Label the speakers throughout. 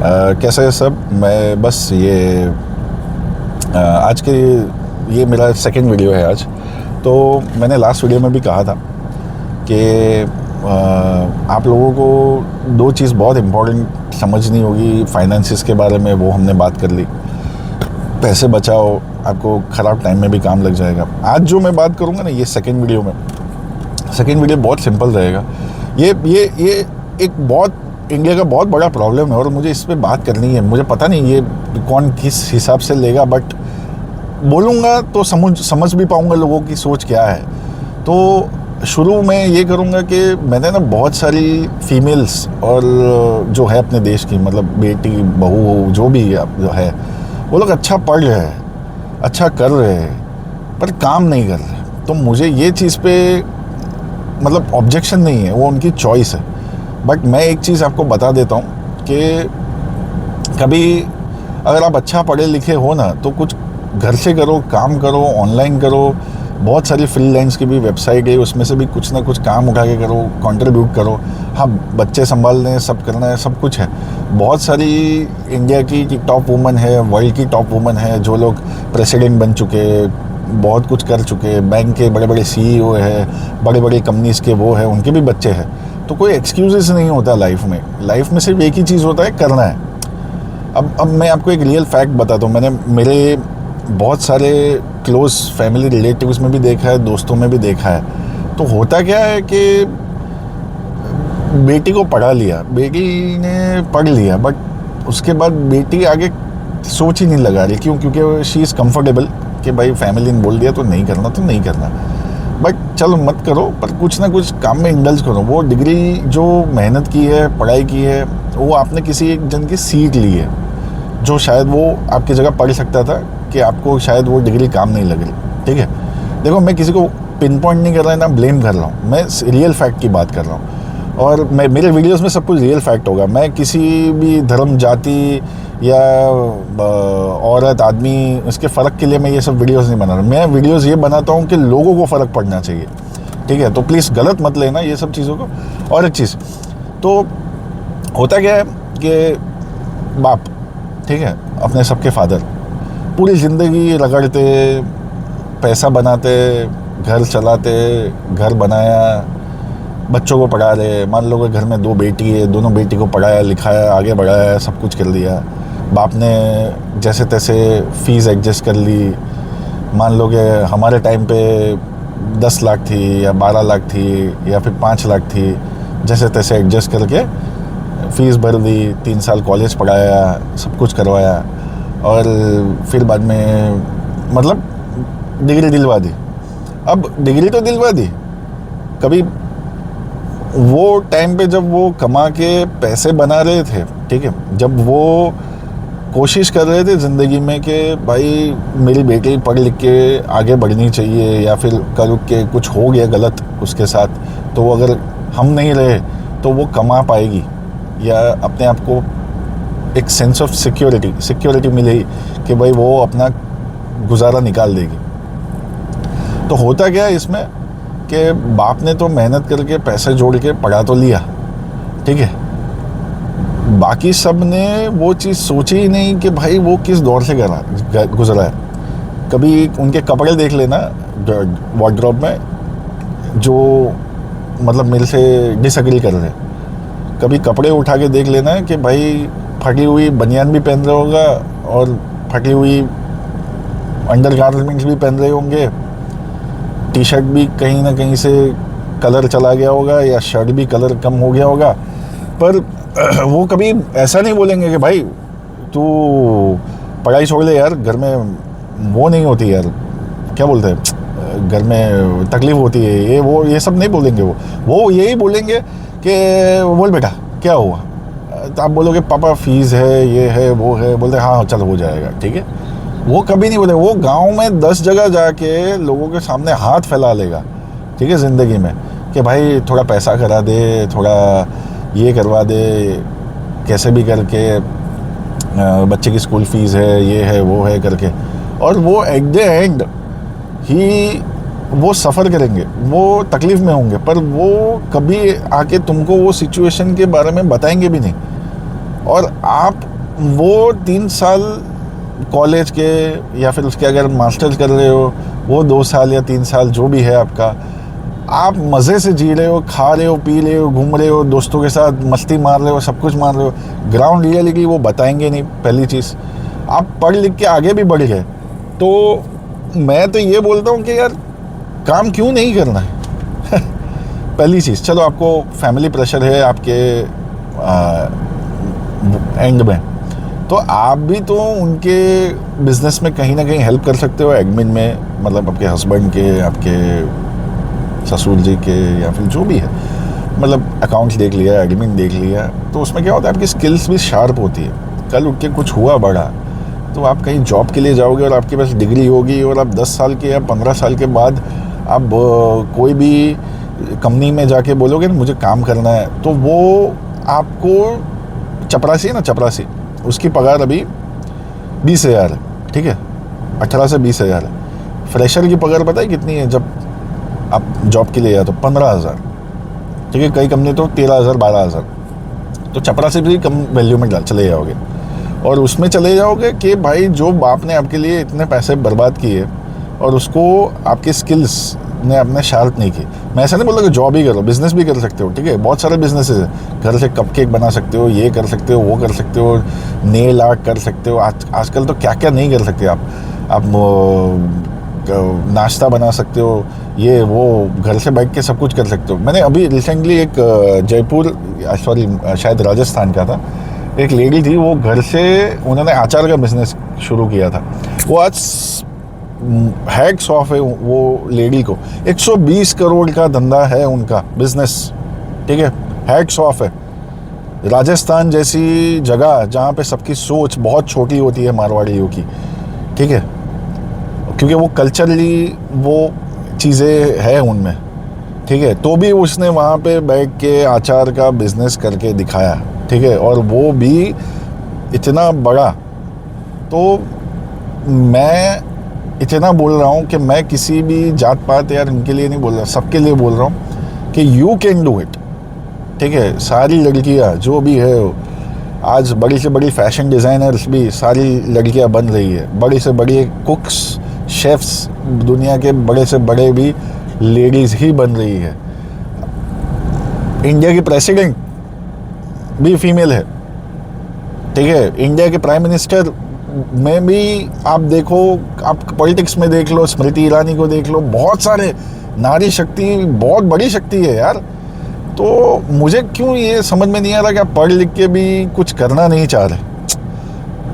Speaker 1: कैसे है सब। मैं बस ये आज के ये मेरा सेकंड वीडियो है आज। तो मैंने लास्ट वीडियो में भी कहा था कि आप लोगों को दो चीज़ बहुत इम्पोर्टेंट समझनी होगी फाइनेंसिस के बारे में। वो हमने बात कर ली। पैसे बचाओ, आपको ख़राब टाइम में भी काम लग जाएगा। आज जो मैं बात करूँगा ना, ये सेकंड वीडियो बहुत सिंपल रहेगा। ये एक बहुत इंडिया का बहुत बड़ा प्रॉब्लम है और मुझे इस पे बात करनी है। मुझे पता नहीं ये कौन किस हिसाब से लेगा, बट बोलूँगा तो समझ भी पाऊँगा लोगों की सोच क्या है। तो शुरू में ये करूँगा कि मैंने ना बहुत सारी फीमेल्स और जो है अपने देश की, मतलब बेटी बहू जो भी जो है, वो लोग अच्छा पढ़ रहे हैं, अच्छा कर रहे हैं, पर काम नहीं कर रहे। तो मुझे ये चीज़ पे मतलब ऑब्जेक्शन नहीं है, वो उनकी चॉइस है। बट मैं एक चीज़ आपको बता देता हूँ कि कभी अगर आप अच्छा पढ़े लिखे हो ना, तो कुछ घर से करो, काम करो, ऑनलाइन करो। बहुत सारी फ्रीलांस की भी वेबसाइट है, उसमें से भी कुछ ना कुछ काम उठा के करो, कंट्रीब्यूट करो। हाँ, बच्चे संभालने हैं, सब करना है, सब कुछ है। बहुत सारी इंडिया की टॉप वुमन है, वर्ल्ड की टॉप वुमन है, जो लोग प्रेसिडेंट बन चुके, बहुत कुछ कर चुके, बैंक के बड़े बड़े CEO है, बड़े बड़े कंपनीज के वो है, उनके भी बच्चे हैं। तो कोई एक्सक्यूजेस नहीं होता लाइफ में सिर्फ एक ही चीज़ होता है, करना है। अब मैं आपको एक रियल फैक्ट बताता हूँ। मैंने मेरे बहुत सारे क्लोज फैमिली रिलेटिव्स में भी देखा है, दोस्तों में भी देखा है। तो होता क्या है कि बेटी को पढ़ा लिया, बेटी ने पढ़ लिया, बट उसके बाद बेटी आगे सोच ही नहीं लगा रही। क्यों? क्योंकि शी इज़ कंफर्टेबल कि भाई फैमिली ने बोल दिया तो नहीं करना तो नहीं करना। बट चलो मत करो, पर कुछ ना कुछ काम में इंडल्ज करो। वो डिग्री जो मेहनत की है, पढ़ाई की है, वो आपने किसी एक जन की सीख ली है, जो शायद वो आपकी जगह पढ़ सकता था, कि आपको शायद वो डिग्री काम नहीं लग रही। ठीक है, देखो मैं किसी को पिन पॉइंट नहीं कर रहा है, ना ब्लेम कर रहा हूँ, मैं रियल फैक्ट की बात कर रहा हूँ। और मेरे वीडियोस में सब कुछ रियल फैक्ट होगा। मैं किसी भी धर्म, जाति या औरत, आदमी, इसके फ़र्क के लिए मैं ये सब वीडियोस नहीं बना रहा। मैं वीडियोस ये बनाता हूँ कि लोगों को फ़र्क पड़ना चाहिए। ठीक है, तो प्लीज़ गलत मत लेना ये सब चीज़ों को। और एक चीज़ तो होता क्या है कि बाप, ठीक है, अपने सबके फादर, पूरी ज़िंदगी रगड़ते, पैसा बनाते, घर चलाते, घर बनाया, बच्चों को पढ़ा रहे। मान लो कि घर में 2 बेटी है, दोनों बेटी को पढ़ाया, लिखाया, आगे बढ़ाया, सब कुछ कर दिया। बाप ने जैसे तैसे फ़ीस एडजस्ट कर ली। मान लो कि हमारे टाइम पे 10 लाख थी या 12 लाख थी या फिर 5 लाख थी, जैसे तैसे एडजस्ट करके फ़ीस भर दी, 3 साल कॉलेज पढ़ाया, सब कुछ करवाया, और फिर बाद में मतलब डिग्री दिलवा दी। अब डिग्री तो दिलवा दी, कभी वो टाइम पे जब वो कमा के पैसे बना रहे थे, ठीक है, जब वो कोशिश कर रहे थे ज़िंदगी में कि भाई मेरी बेटी पढ़ लिख के आगे बढ़नी चाहिए, या फिर कर के कुछ हो गया गलत उसके साथ, तो वो अगर हम नहीं रहे तो वो कमा पाएगी, या अपने आप को एक सेंस ऑफ सिक्योरिटी मिलेगी कि भाई वो अपना गुजारा निकाल देगी। तो होता क्या है इसमें कि बाप ने तो मेहनत करके पैसे जोड़ के पढ़ा तो लिया, ठीक है, बाकी सब ने वो चीज़ सोची ही नहीं कि भाई वो किस दौर से गुजरा है। कभी उनके कपड़े देख लेना वार्डरोब में, जो मतलब मेरे से डिसएग्री कर रहे हैं। कभी कपड़े उठा के देख लेना कि भाई फटी हुई बनियान भी पहन रहे होगा और फटी हुई अंडर गारमेंट्स भी पहन रहे होंगे, टी शर्ट भी कहीं ना कहीं से कलर चला गया होगा, या शर्ट भी कलर कम हो गया होगा। पर वो कभी ऐसा नहीं बोलेंगे कि भाई तू पढ़ाई छोड़ ले यार, घर में वो नहीं होती यार, क्या बोलते हैं, घर में तकलीफ़ होती है, ये सब नहीं बोलेंगे। वो यही बोलेंगे कि बोल बेटा क्या हुआ। तो आप बोलोगे पापा फ़ीस है, ये है, वो है, बोलते हाँ चल हो जाएगा, ठीक है। वो कभी नहीं बोलेगा। वो गांव में 10 जगह जाके लोगों के सामने हाथ फैला लेगा, ठीक है, ज़िंदगी में, कि भाई थोड़ा पैसा करा दे, थोड़ा ये करवा दे, कैसे भी करके बच्चे की स्कूल फ़ीस है, ये है, वो है करके। और वो एट द एंड ही वो सफ़र करेंगे, वो तकलीफ़ में होंगे, पर वो कभी आके तुमको वो सिचुएशन के बारे में बताएंगे भी नहीं। और आप वो 3 साल कॉलेज के या फिर उसके अगर मास्टर्स कर रहे हो, वो 2 साल या 3 साल जो भी है आपका, आप मज़े से जी रहे हो, खा रहे हो, पी रहे हो, घूम रहे हो, दोस्तों के साथ मस्ती मार रहे हो, सब कुछ मार रहे हो। ग्राउंड रियलिटी वो बताएंगे नहीं। पहली चीज़, आप पढ़ लिख के आगे भी बढ़ गए, तो मैं तो ये बोलता हूँ कि यार काम क्यों नहीं करना है। पहली चीज़, चलो आपको फैमिली प्रेशर है आपके एंड में, तो आप भी तो उनके बिजनेस में कहीं ना कहीं हेल्प कर सकते हो, एडमिन में, मतलब आपके हस्बैंड के, आपके ससुर जी के, या फिर जो भी है, मतलब अकाउंट्स देख लिया, एडमिन देख लिया, तो उसमें क्या होता है आपकी स्किल्स भी शार्प होती है। कल उठ के कुछ हुआ बड़ा, तो आप कहीं जॉब के लिए जाओगे और आपके पास डिग्री होगी, और आप 10 साल के या 15 साल के बाद आप कोई भी कंपनी में जाके बोलोगे ना मुझे काम करना है, तो वो आपको, चपरासी है ना, चपरासी, उसकी पगार अभी 20,000 है, ठीक है, 18 से 20,000 है। फ्रेशर की पगार पता है कितनी है जब आप जॉब के लिए आए, तो 15,000, ठीक है, कई कंपनी तो 13,000 12,000। तो चपरासी भी कम वैल्यू में चले जाओगे, और उसमें चले जाओगे कि भाई जो बाप ने आपके लिए इतने पैसे बर्बाद किए और उसको आपके स्किल्स ने आपने शार्प नहीं की। मैं ऐसा नहीं बोल रहा कि जॉब ही करो, बिजनेस भी कर सकते हो, ठीक है, बहुत सारे बिजनेस है। घर से कपकेक बना सकते हो, ये कर सकते हो, वो कर सकते हो, नेल आर्ट कर सकते हो, आजकल तो क्या क्या नहीं कर सकते आप नाश्ता बना सकते हो, ये वो, घर से बैठ के सब कुछ कर सकते हो। मैंने अभी रिसेंटली एक जयपुर, सॉरी शायद राजस्थान का था, एक लेडी थी, वो घर से उन्होंने अचार का बिजनेस शुरू किया था। वो आज हैट्स ऑफ है वो लेडी को, 120 करोड़ का धंधा है उनका बिजनेस, ठीक है, हैट्स ऑफ है। राजस्थान जैसी जगह जहाँ पे सबकी सोच बहुत छोटी होती है मारवाड़ियों की, ठीक है, क्योंकि वो कल्चरली वो चीज़ें हैं उनमें, ठीक है, तो भी उसने वहाँ पे बैठ के अचार का बिजनेस करके दिखाया, ठीक है, और वो भी इतना बड़ा। तो मैं इतना बोल रहा हूँ कि मैं किसी भी जात पात यार इनके लिए नहीं बोल रहा, सबके लिए बोल रहा हूँ कि यू कैन डू इट, ठीक है। सारी लड़कियाँ जो भी है, आज बड़ी से बड़ी फैशन डिज़ाइनर्स भी सारी लड़कियाँ बन रही है, बड़ी से बड़ी कुक्स, शेफ्स, दुनिया के बड़े से बड़े भी लेडीज़ ही बन रही है। इंडिया की प्रेसिडेंट भी फीमेल है, ठीक है, इंडिया के प्राइम मिनिस्टर में भी आप देखो, आप पॉलिटिक्स में देख लो, स्मृति ईरानी को देख लो, बहुत सारे, नारी शक्ति बहुत बड़ी शक्ति है यार। तो मुझे क्यों ये समझ में नहीं आ रहा कि आप पढ़ लिख के भी कुछ करना नहीं चाह रहे,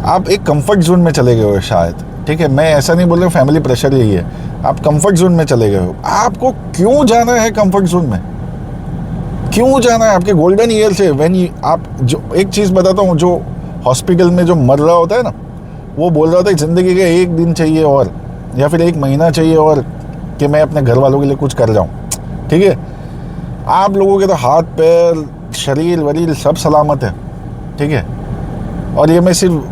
Speaker 1: आप एक कंफर्ट जोन में चले गए हो शायद, ठीक है, मैं ऐसा नहीं बोल रहा, फैमिली प्रेशर यही है, आप कंफर्ट जोन में चले गए हो। आपको क्यों जाना है कंफर्ट जोन में, क्यों जाना है? आपके गोल्डन ईयर से आप जो, एक चीज़ बताता हूँ, जो हॉस्पिटल में जो मर रहा होता है ना, वो बोल रहा था कि ज़िंदगी का एक दिन चाहिए और, या फिर एक महीना चाहिए और, कि मैं अपने घर वालों के लिए कुछ कर जाऊँ, ठीक है। आप लोगों के तो हाथ पैर शरीर वरीर सब सलामत है, ठीक है। और ये मैं सिर्फ,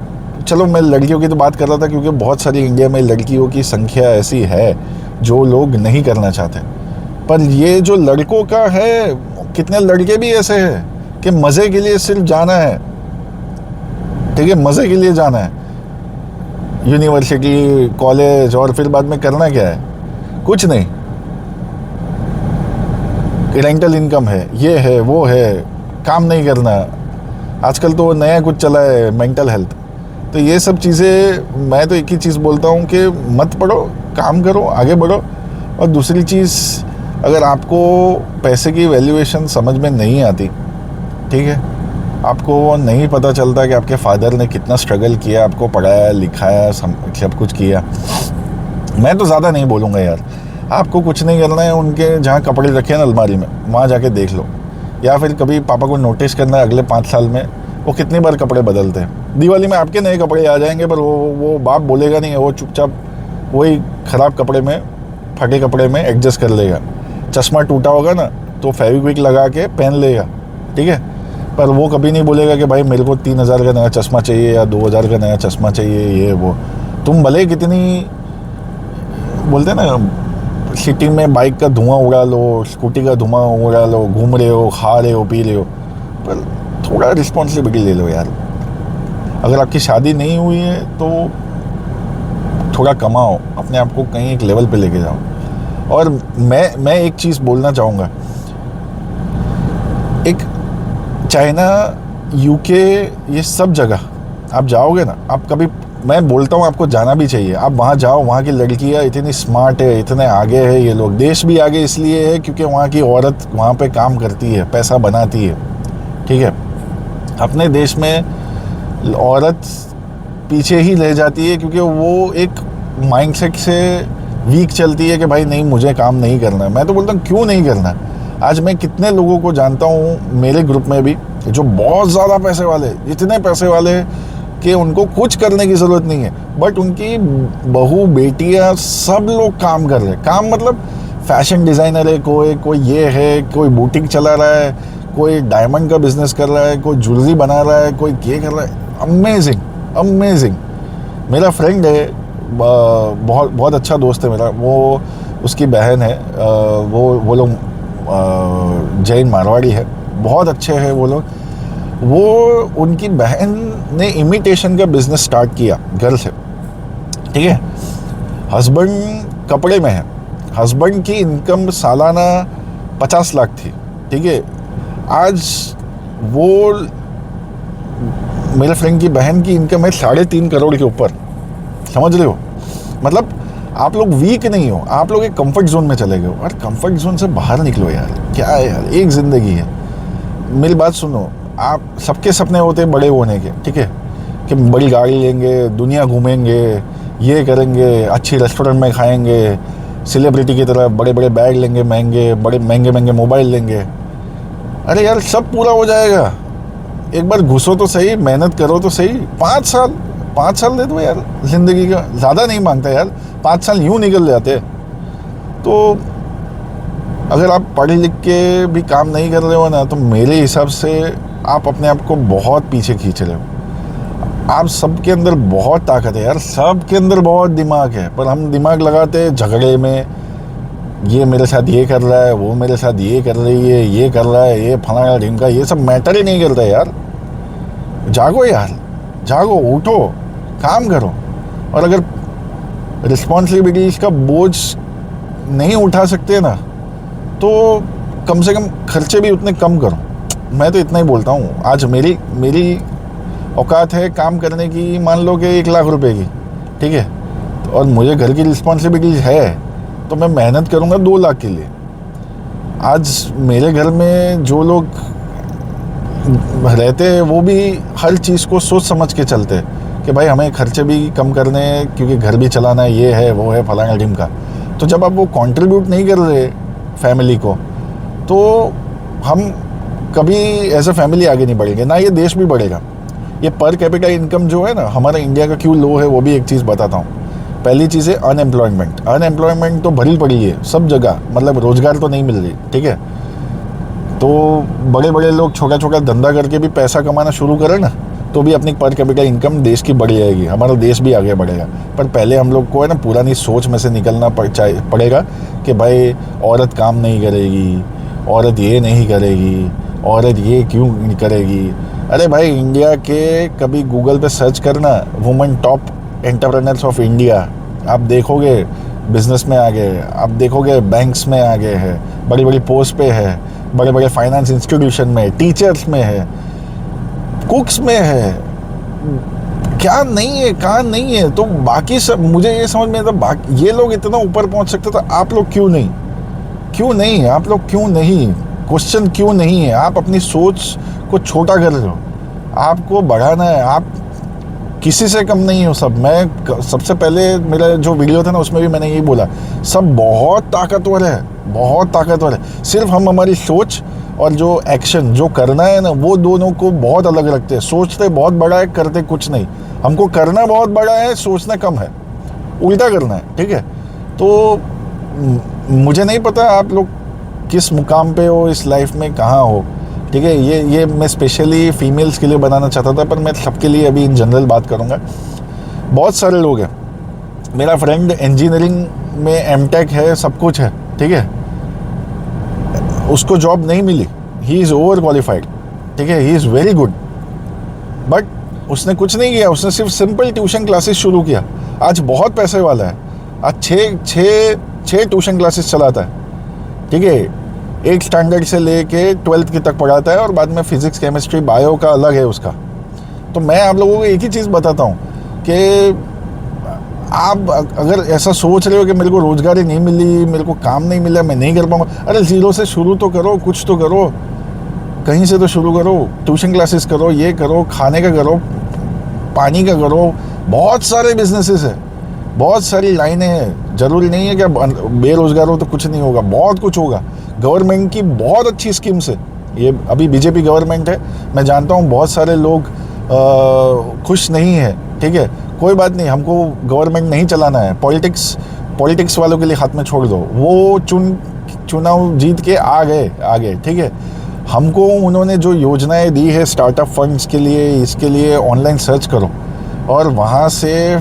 Speaker 1: चलो मैं लड़कियों की तो बात कर रहा था, क्योंकि बहुत सारी इंडिया में लड़कियों की संख्या ऐसी है जो लोग नहीं करना चाहते, पर ये जो लड़कों का है, कितने लड़के भी ऐसे हैं कि मज़े के लिए सिर्फ जाना है, ठीक है, मज़े के लिए जाना है यूनिवर्सिटी, कॉलेज, और फिर बाद में करना क्या है, कुछ नहीं, रेंटल इनकम है, ये है, वो है, काम नहीं करना। आजकल तो नया कुछ चला है, मेंटल हेल्थ। तो ये सब चीज़ें, मैं तो एक ही चीज़ बोलता हूँ कि मत पढ़ो, काम करो, आगे बढ़ो। और दूसरी चीज़, अगर आपको पैसे की वैल्यूएशन समझ में नहीं आती, ठीक है, आपको नहीं पता चलता कि आपके फादर ने कितना स्ट्रगल किया, आपको पढ़ाया लिखाया, सब कुछ किया, मैं तो ज़्यादा नहीं बोलूँगा यार, आपको कुछ नहीं करना है, उनके जहाँ कपड़े रखे हैं ना अलमारी में, वहाँ जाके देख लो, या फिर कभी पापा को नोटिस करना है अगले 5 साल में वो कितनी बार कपड़े बदलते हैं। दिवाली में आपके नए कपड़े आ जाएंगे, पर वो बाप बोलेगा नहीं, वो चुपचाप वही ख़राब कपड़े में, फटे कपड़े में एडजस्ट कर लेगा। चश्मा टूटा होगा ना तो फेविक्विक लगा के पहन लेगा, ठीक है, पर वो कभी नहीं बोलेगा कि भाई मेरे को 3,000 का नया चश्मा चाहिए या 2,000 का नया चश्मा चाहिए, ये वो। तुम भले कितनी, बोलते हैं ना, सिटी में बाइक का धुआं उड़ा लो, स्कूटी का धुआं उड़ा लो, घूम रहे हो, खा रहे हो, पी रहे हो, पर थोड़ा रिस्पॉन्सिबिलिटी ले लो यार। अगर आपकी शादी नहीं हुई है तो थोड़ा कमाओ, अपने आप को कहीं एक लेवल पे लेके जाओ। और मैं एक चीज़ बोलना चाहूँगा, एक चाइना, यूके, ये सब जगह आप जाओगे ना, आप कभी, मैं बोलता हूँ आपको जाना भी चाहिए। आप वहाँ जाओ, वहाँ की लड़कियाँ इतनी स्मार्ट है, इतने आगे है, ये लोग देश भी आगे इसलिए है क्योंकि वहाँ की औरत वहाँ पे काम करती है, पैसा बनाती है, ठीक है। अपने देश में औरत पीछे ही रह जाती है क्योंकि वो एक माइंडसेट से वीक चलती है कि भाई नहीं, मुझे काम नहीं करना। मैं तो बोलता हूँ क्यों नहीं करना। आज मैं कितने लोगों को जानता हूँ मेरे ग्रुप में भी जो बहुत ज़्यादा पैसे वाले, इतने पैसे वाले कि उनको कुछ करने की ज़रूरत नहीं है, बट उनकी बहू बेटियाँ सब लोग काम कर रहे हैं। काम मतलब फैशन डिज़ाइनर है, कोई ये है, कोई बुटीक चला रहा है, कोई डायमंड का बिजनेस कर रहा है, कोई ज्वेलरी बना रहा है, कोई ये कर रहा है। Amazing amazing. मेरा फ्रेंड है, बहुत बहुत अच्छा दोस्त है मेरा, वो उसकी बहन है, वो लोग जैन मारवाड़ी है, बहुत अच्छे हैं वो लोग। वो उनकी बहन ने इमिटेशन का बिजनेस स्टार्ट किया घर से, ठीक है। हस्बैंड कपड़े में है, हस्बैंड की इनकम सालाना 50 लाख थी, ठीक है। आज वो मेरे फ्रेंड की बहन की इनकम है 3.5 करोड़ के ऊपर, समझ रहे हो। मतलब आप लोग वीक नहीं हो, आप लोग एक कंफर्ट जोन में चले गए हो। और कंफर्ट जोन से बाहर निकलो यार, क्या है यार, एक ज़िंदगी है। मेरी बात सुनो, आप सबके सपने होते हैं बड़े होने के, ठीक है, कि बड़ी गाड़ी लेंगे, दुनिया घूमेंगे, ये करेंगे, अच्छी रेस्टोरेंट में खाएंगे, सेलिब्रिटी की तरह बड़े बड़े बैग लेंगे, बड़े महंगे महंगे मोबाइल लेंगे। अरे यार सब पूरा हो जाएगा, एक बार घुसो तो सही, मेहनत करो तो सही। 5 साल दे दो यार ज़िंदगी का, ज़्यादा नहीं मांगता यार, 5 साल यूँ निकल जाते। तो अगर आप पढ़ लिख के भी काम नहीं कर रहे हो ना, तो मेरे हिसाब से आप अपने आप को बहुत पीछे खींच रहे हो। आप सबके अंदर बहुत ताकत है यार, सबके अंदर बहुत दिमाग है, पर हम दिमाग लगाते हैं झगड़े में। ये मेरे साथ ये कर रहा है, वो मेरे साथ ये कर रही है, ये कर रहा है, ये फलाना ढिमका, ये सब मैटर ही नहीं करता यार। जागो यार, जागो, उठो, काम करो। और अगर रिस्पॉन्सिबिलिटीज का बोझ नहीं उठा सकते ना, तो कम से कम खर्चे भी उतने कम करो। मैं तो इतना ही बोलता हूँ। आज मेरी औकात है काम करने की, मान लो कि 1 लाख रुपए की, ठीक है, और मुझे घर की रिस्पॉन्सिबिलिटीज है, तो मैं मेहनत करूँगा 2 लाख के लिए। आज मेरे घर में जो लोग रहते हैं वो भी हर चीज़ को सोच समझ के चलते हैं कि भाई हमें खर्चे भी कम करने हैं, क्योंकि घर भी चलाना है, ये है, वो है, फलाना ढिमका। तो जब आप वो कंट्रीब्यूट नहीं कर रहे फैमिली को, तो हम कभी एज ए फैमिली आगे नहीं बढ़ेंगे, ना ये देश भी बढ़ेगा। ये पर कैपिटा इनकम जो है ना हमारा इंडिया का क्यों लो है, वो भी एक चीज़ बताता हूँ। पहली चीज़ है अनएम्प्लॉयमेंट तो भरी पड़ी है सब जगह, मतलब रोज़गार तो नहीं मिल रही, ठीक है। तो बड़े बड़े लोग छोटा छोटा धंधा करके भी पैसा कमाना शुरू करें ना, तो भी अपनी पर कैपिटा इनकम देश की बढ़ जाएगी, हमारा देश भी आगे बढ़ेगा। पर पहले हम लोग को है ना पुरानी सोच में से निकलना पड़ेगा कि भाई औरत काम नहीं करेगी, औरत ये नहीं करेगी, औरत ये क्यों नहीं करेगी। अरे भाई इंडिया के कभी गूगल पे सर्च करना women top entrepreneurs of India, आप देखोगे बिजनेस में आगे है, आप देखोगे बैंक्स में आगे है, बड़ी बड़ी पोस्ट पे है, बड़े बड़े फाइनेंस इंस्टीट्यूशन में, टीचर्स में है, कुक्स में है, क्या नहीं है, कहाँ नहीं है। तो बाकी सब मुझे ये समझ में आता, बाकी ये लोग इतना ऊपर पहुंच सकते तो आप लोग क्यों नहीं, आप लोग क्यों नहीं, क्वेश्चन क्यों नहीं है। आप अपनी सोच को छोटा कर रहे हो, आपको बढ़ाना है, आप किसी से कम नहीं हो सब। मैं सबसे पहले मेरा जो वीडियो था ना उसमें भी मैंने यही बोला, सब बहुत ताकतवर है, सिर्फ हम हमारी सोच और जो एक्शन जो करना है ना, वो दोनों को बहुत अलग रखते हैं। सोचते बहुत बड़ा है, करते कुछ नहीं। हमको करना बहुत बड़ा है, सोचना कम है, उल्टा करना है, ठीक है। तो मुझे नहीं पता आप लोग किस मुकाम पे हो इस लाइफ में, कहाँ हो, ठीक है। ये मैं स्पेशली फीमेल्स के लिए बनाना चाहता था, पर मैं सबके लिए अभी इन जनरल बात करूँगा। बहुत सारे लोग हैं, मेरा फ्रेंड इंजीनियरिंग में एमटेक है, सब कुछ है, ठीक है, उसको जॉब नहीं मिली, ही इज़ ओवर क्वालिफाइड, ठीक है, he is very good, but उसने कुछ नहीं किया, उसने सिर्फ सिंपल ट्यूशन क्लासेस शुरू किया। आज बहुत पैसे वाला है, आज छः ट्यूशन क्लासेस चलाता है, ठीक है। 8 स्टैंडर्ड से लेके 12th की तक पढ़ाता है और बाद में फिजिक्स केमिस्ट्री बायो का अलग है उसका। तो मैं आप लोगों को एक ही चीज़ बताता हूँ कि आप अगर ऐसा सोच रहे हो कि मेरे को रोज़गारी नहीं मिली, मेरे को काम नहीं मिला, मैं नहीं कर पाऊँगा, अरे ज़ीरो से शुरू तो करो, कुछ तो करो, कहीं से तो शुरू करो। ट्यूशन क्लासेस करो, ये करो, खाने का करो, पानी का करो, बहुत सारे बिजनेसेस है, बहुत सारी लाइनें हैं। ज़रूरी नहीं है कि आप बेरोज़गार हो तो कुछ नहीं होगा, बहुत कुछ होगा। गवर्नमेंट की बहुत अच्छी स्कीम्स है, ये अभी बीजेपी गवर्नमेंट है, मैं जानता हूँ बहुत सारे लोग खुश नहीं है, ठीक है, कोई बात नहीं, हमको गवर्नमेंट नहीं चलाना है, पॉलिटिक्स वालों के लिए हाथ में छोड़ दो, वो चुनाव जीत के आ गए, ठीक है। हमको उन्होंने जो योजनाएं दी है स्टार्टअप फंड्स के लिए, इसके लिए ऑनलाइन सर्च करो और वहाँ से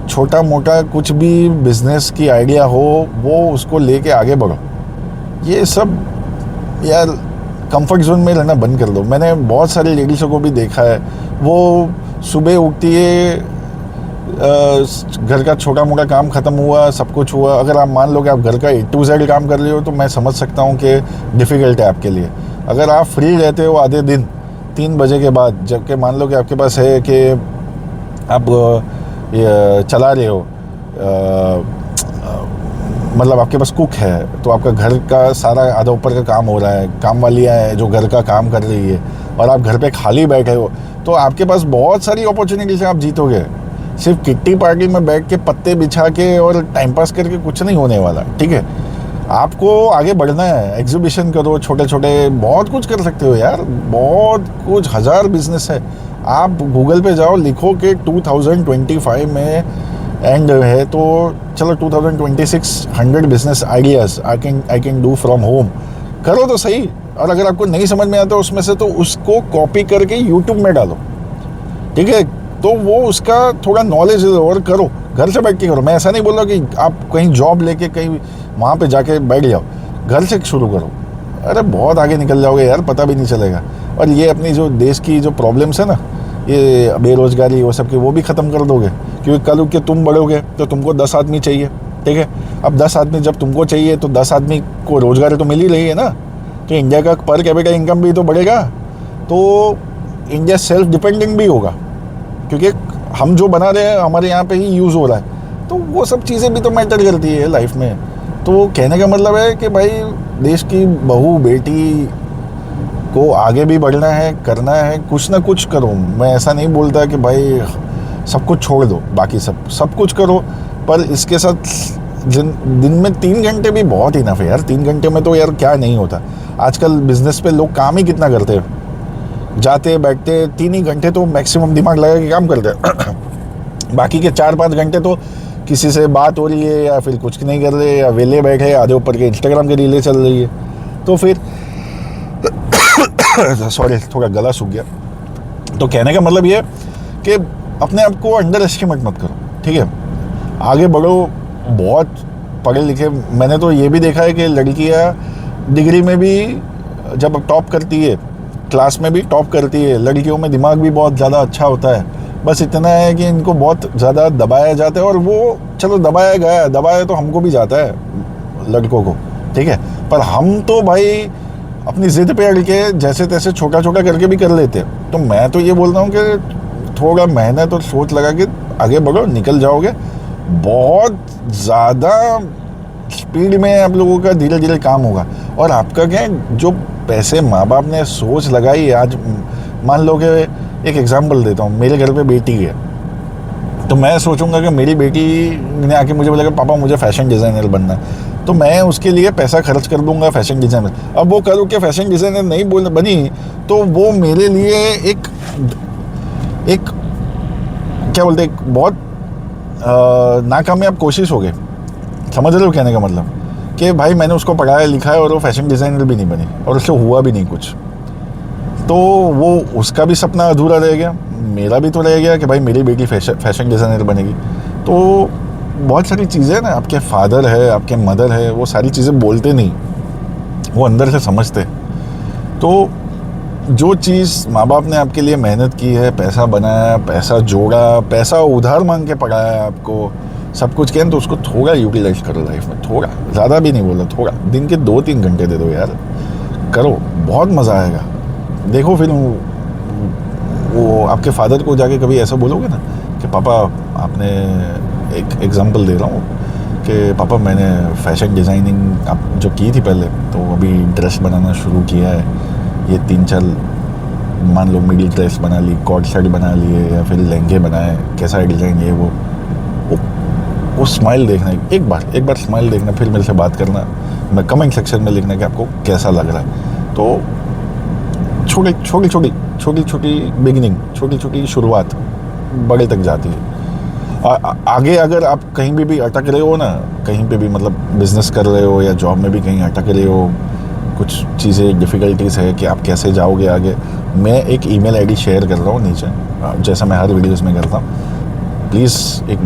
Speaker 1: छोटा मोटा कुछ भी बिजनेस की आइडिया हो वो उसको लेके आगे बढ़ो। ये सब यार कंफर्ट जोन में रहना बंद कर दो। मैंने बहुत सारी लेडीज़ों को भी देखा है, वो सुबह उठती है, घर का छोटा मोटा काम ख़त्म हुआ, सब कुछ हुआ। अगर आप मान लो कि आप घर का A to Z काम कर रहे हो तो मैं समझ सकता हूँ कि डिफ़िकल्ट है आपके लिए। अगर आप फ्री रहते हो आधे दिन 3 बजे के बाद, जबकि मान लो कि आपके पास है कि आप चला रहे हो, मतलब आपके पास कुक है, तो आपका घर का सारा आधा ऊपर का काम हो रहा है, काम वालियाँ हैं जो घर का काम कर रही है और आप घर पे खाली बैठे हो, तो आपके पास बहुत सारी अपॉर्चुनिटीज़ आप जीतोगे। सिर्फ किट्टी पार्टी में बैठ के पत्ते बिछा के और टाइम पास करके कुछ नहीं होने वाला, ठीक है। आपको आगे बढ़ना है, एग्जीबिशन करो, छोटे छोटे बहुत कुछ कर सकते हो यार, बहुत कुछ, 1000 बिजनेस है। आप गूगल पे जाओ, लिखो कि 2025 में एंड है तो चलो 2026 100 business ideas I can do from home, करो तो सही। और अगर आपको नहीं समझ में आता उसमें से तो उसको कॉपी करके यूट्यूब में डालो, ठीक है, तो वो उसका थोड़ा नॉलेज और करो, घर से बैठ के करो। मैं ऐसा नहीं बोल रहा कि आप कहीं जॉब लेके कहीं वहाँ पे जाके बैठ जाओ, घर से शुरू करो, अरे बहुत आगे निकल जाओगे यार, पता भी नहीं चलेगा। और ये अपनी जो देश की जो प्रॉब्लम्स है ना, ये बेरोज़गारी वो सब की, वो भी ख़त्म कर दोगे, क्योंकि कल के तुम बढ़ोगे तो तुमको 10 आदमी चाहिए, ठीक है। अब 10 आदमी जब तुमको चाहिए तो 10 आदमी को रोज़गार तो मिल ही रही है ना, तो इंडिया का पर कैपिटल इनकम भी तो बढ़ेगा, तो इंडिया सेल्फ डिपेंडेंट भी होगा, क्योंकि हम जो बना रहे हैं हमारे यहाँ पे ही यूज़ हो रहा है। तो वो सब चीज़ें भी तो मैटर करती है लाइफ में। तो कहने का मतलब है कि भाई देश की बहू बेटी को आगे भी बढ़ना है, करना है, कुछ ना कुछ करो। मैं ऐसा नहीं बोलता कि भाई सब कुछ छोड़ दो, बाकी सब कुछ करो, पर इसके साथ दिन में 3 घंटे भी बहुत इनफ है यार। 3 घंटे में तो यार क्या नहीं होता। आजकल बिजनेस पे लोग काम ही कितना करते हैं, जाते बैठते 3 ही घंटे तो मैक्सिमम दिमाग लगा के काम करते हैं। बाकी के 4-5 घंटे तो किसी से बात हो रही है या फिर कुछ नहीं कर रहे, या वेले बैठे आधे ऊपर के इंस्टाग्राम की रीलें चल रही है। तो फिर सॉरी थोड़ा गला सूख गया। तो कहने का मतलब ये कि अपने आप को अंडर एस्टिमेट मत करो, ठीक है, आगे बढ़ो। बहुत पढ़े लिखे, मैंने तो ये भी देखा है कि लड़कियां डिग्री में भी जब टॉप करती है, क्लास में भी टॉप करती है, लड़कियों में दिमाग भी बहुत ज़्यादा अच्छा होता है। बस इतना है कि इनको बहुत ज़्यादा दबाया जाता है, और वो चलो दबाया तो हमको भी जाता है लड़कों को, ठीक है, पर हम तो भाई अपनी ज़िद पे अड़ के जैसे तैसे छोटा छोटा करके भी कर लेते हैं। तो मैं तो ये बोल रहा हूँ कि थोड़ा मेहनत और सोच लगा के आगे बढ़ो, निकल जाओगे। बहुत ज़्यादा स्पीड में आप लोगों का धीरे धीरे काम होगा। और आपका क्या है, जो पैसे माँ बाप ने सोच लगाई, आज मान लो कि एक एग्जांपल देता हूँ, मेरे घर पे बेटी है, तो मैं सोचूंगा कि मेरी बेटी ने आके मुझे बोलेगा पापा मुझे फैशन डिज़ाइनर बनना है, तो मैं उसके लिए पैसा खर्च कर दूंगा फैशन डिज़ाइनर। अब वो करूँ कि फैशन डिज़ाइनर नहीं बनी तो वो मेरे लिए एक क्या बोलते एक बहुत नाकामयाब कोशिश हो गई। समझ रहे हो कहने का मतलब, कि भाई मैंने उसको पढ़ाया लिखाया और वो फैशन डिज़ाइनर भी नहीं बनी और उससे हुआ भी नहीं कुछ, तो वो उसका भी सपना अधूरा रह गया, मेरा भी तो रह गया कि भाई मेरी बेटी फैशन डिज़ाइनर बनेगी। तो बहुत सारी चीज़ें ना, आपके फादर है, आपके मदर है, वो सारी चीज़ें बोलते नहीं, वो अंदर से समझते। तो जो चीज़ माँ बाप ने आपके लिए मेहनत की है, पैसा बनाया, पैसा जोड़ा, पैसा उधार मांग के पढ़ाया आपको, सब कुछ किया, तो उसको थोड़ा यूटिलाइज करो लाइफ में, थोड़ा, ज़्यादा भी नहीं बोला, थोड़ा, दिन के 2-3 घंटे दे दो यार, करो, बहुत मज़ा आएगा। देखो फिर वो आपके फादर को जाके कभी ऐसा बोलोगे ना कि पापा, आपने, एक एग्जांपल दे रहा हूँ कि पापा मैंने फैशन डिज़ाइनिंग आप जो की थी पहले, तो अभी ड्रेस बनाना शुरू किया है, ये 3-4 मान लो मिडिल ड्रेस बना ली, कॉर्ड सेट बना लिए, या फिर लहंगे बनाए, कैसा है डिज़ाइन ये वो स्माइल देखना, एक बार स्माइल देखना, फिर मेरे से बात करना, मैं कमेंट सेक्शन में लिखना कि आपको कैसा लग रहा है। तो छोटी छोटी बिगिनिंग, छोटी छोटी शुरुआत बड़े तक जाती है। आगे अगर आप कहीं भी अटक रहे हो ना, कहीं पे भी मतलब बिजनेस कर रहे हो या जॉब में भी कहीं अटक रहे हो, कुछ चीज़ें डिफ़िकल्टीज़ है कि आप कैसे जाओगे आगे, मैं एक ईमेल आईडी शेयर कर रहा हूँ नीचे, जैसा मैं हर वीडियोस में करता हूँ। प्लीज़ एक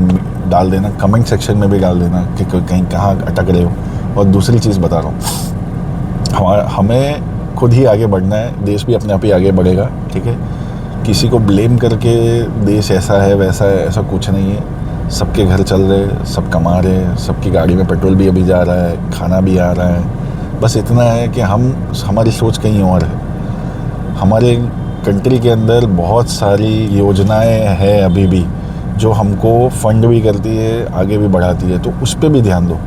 Speaker 1: डाल देना, कमेंट सेक्शन में भी डाल देना कि कहीं कहाँ अटक रहे हो। और दूसरी चीज़ बता रहा हूँ, हमें खुद ही आगे बढ़ना है, देश भी अपने आप ही आगे बढ़ेगा, ठीक है। किसी को ब्लेम करके देश ऐसा है वैसा है, ऐसा कुछ नहीं है। सबके घर चल रहे, सब कमा रहे, सबकी गाड़ी में पेट्रोल भी अभी जा रहा है, खाना भी आ रहा है। बस इतना है कि हमारी सोच कहीं और है। हमारे कंट्री के अंदर बहुत सारी योजनाएं हैं अभी भी जो हमको फंड भी करती है, आगे भी बढ़ाती है, तो उस पर भी ध्यान दो।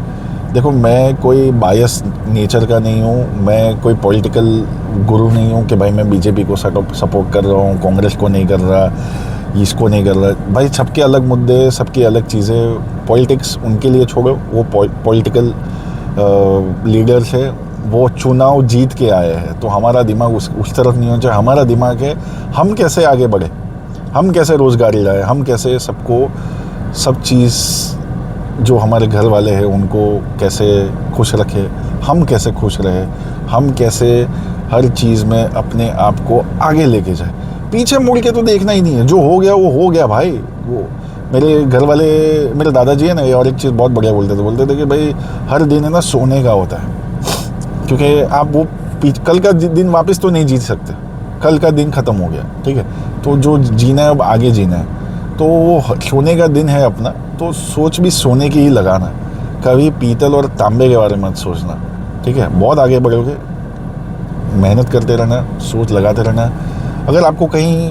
Speaker 1: देखो, मैं कोई बायस नेचर का नहीं हूँ, मैं कोई पॉलिटिकल गुरु नहीं हूँ कि भाई मैं बीजेपी को सपोर्ट कर रहा हूँ, कांग्रेस को नहीं कर रहा, इसको नहीं कर रहा। भाई सबके अलग मुद्दे, सबकी अलग चीज़ें, पॉलिटिक्स उनके लिए छोड़ो, वो पॉलिटिकल लीडर्स है, वो चुनाव जीत के आए हैं, तो हमारा दिमाग उस तरफ नहीं होना चाहिए। हमारा दिमाग है हम कैसे आगे बढ़े, हम कैसे रोज़गारी लाए, हम कैसे सबको सब चीज़ जो हमारे घर वाले हैं उनको कैसे खुश रखे, हम कैसे खुश रहे, हम कैसे हर चीज़ में अपने आप को आगे लेके जाए। पीछे मुड़ के तो देखना ही नहीं है, जो हो गया वो हो गया भाई। वो मेरे घर वाले, मेरे दादाजी है ना, और एक चीज़ बहुत बढ़िया बोलते थे कि भाई हर दिन है ना सोने का होता है, क्योंकि आप वो कल का दिन वापस तो नहीं जीत सकते, कल का दिन ख़त्म हो गया, ठीक है। तो जो जीना है अब आगे जीना है, तो वो सोने का दिन है अपना, तो सोच भी सोने की ही लगाना, कभी पीतल और तांबे के बारे में मत सोचना, ठीक है। बहुत आगे बढ़ोगे, मेहनत करते रहना, सोच लगाते रहना। अगर आपको कहीं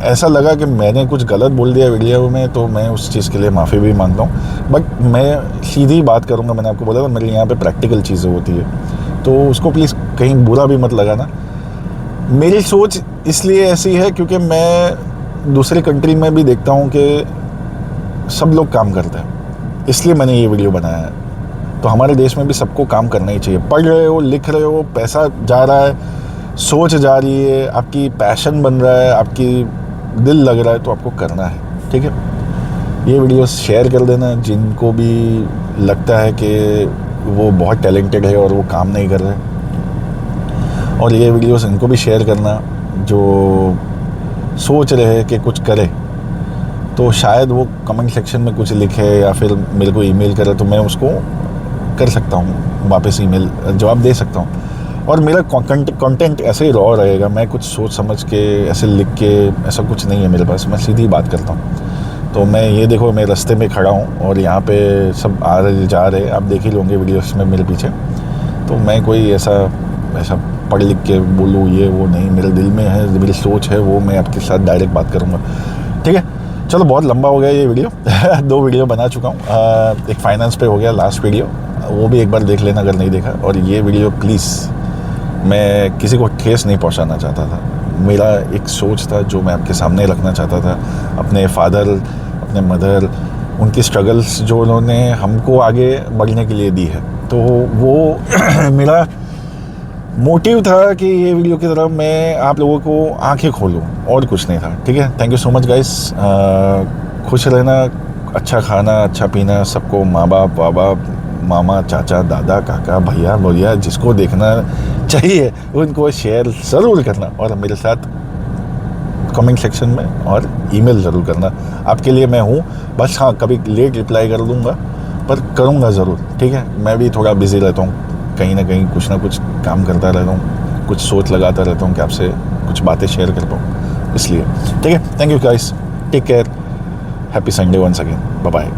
Speaker 1: ऐसा लगा कि मैंने कुछ गलत बोल दिया वीडियो में, तो मैं उस चीज़ के लिए माफ़ी भी मांगता हूँ, बट मैं सीधी बात करूँगा। मैंने आपको बोला था मेरे यहाँ पे प्रैक्टिकल चीज़ें होती है, तो उसको प्लीज़ कहीं बुरा भी मत लगाना। मेरी सोच इसलिए ऐसी है क्योंकि मैं दूसरी कंट्री में भी देखता हूँ कि सब लोग काम करते हैं, इसलिए मैंने ये वीडियो बनाया है। तो हमारे देश में भी सबको काम करना ही चाहिए। पढ़ रहे हो, लिख रहे हो, पैसा जा रहा है, सोच जा रही है, आपकी पैशन बन रहा है, आपकी दिल लग रहा है, तो आपको करना है, ठीक है। ये वीडियो शेयर कर देना जिनको भी लगता है कि वो बहुत टैलेंटेड है और वो काम नहीं कर रहे, और ये वीडियोस इनको भी शेयर करना जो सोच रहे हैं कि कुछ करे। तो शायद वो कमेंट सेक्शन में कुछ लिखे या फिर मेरे को ईमेल करे, तो मैं उसको कर सकता हूँ, वापस ईमेल जवाब दे सकता हूँ। और मेरा कंटेंट ऐसे ही रॉ रहेगा, मैं कुछ सोच समझ के ऐसे लिख के ऐसा कुछ नहीं है मेरे पास, मैं सीधी बात करता हूँ। तो मैं ये देखो, मैं रास्ते में खड़ा हूँ और यहाँ पे सब आ रहे जा रहे, आप देख ही लोगे वीडियोस में मेरे पीछे। तो मैं कोई ऐसा पढ़ लिख के बोलूँ ये वो नहीं, मेरे दिल में है, मेरी सोच है, वो मैं आपके साथ डायरेक्ट बात करूँगा, ठीक है। चलो, बहुत लंबा हो गया ये वीडियो 2 वीडियो बना चुका हूँ। एक फाइनेंस पे हो गया लास्ट वीडियो, वो भी एक बार देख लेना अगर नहीं देखा। और ये वीडियो प्लीज़, मैं किसी को ठेस नहीं पहुंचाना चाहता था, मेरा एक सोच था जो मैं आपके सामने रखना चाहता था। अपने फादर, अपने मदर, उनकी स्ट्रगल्स जो उन्होंने हमको आगे बढ़ने के लिए दी है, तो वो मेरा मोटिव था कि ये वीडियो की तरफ मैं आप लोगों को आंखें खोलूं, और कुछ नहीं था, ठीक है। Thank you so much guys. खुश रहना, अच्छा खाना, अच्छा पीना, सबको माँ बाप, मामा, चाचा, दादा, काका, भैया, भैया, जिसको देखना चाहिए उनको शेयर ज़रूर करना, और मेरे साथ कमेंट सेक्शन में और ईमेल ज़रूर करना। आपके लिए मैं हूँ, बस हाँ कभी लेट रिप्लाई कर दूँगा, पर करूँगा ज़रूर, ठीक है। मैं भी थोड़ा बिज़ी रहता हूँ, कहीं ना कहीं कुछ ना कुछ काम करता रहता हूँ, कुछ सोच लगाता रहता हूँ कि आपसे कुछ बातें शेयर कर पाऊँ, इसलिए। ठीक है, thank you guys, take care, happy Sunday once again, bye bye.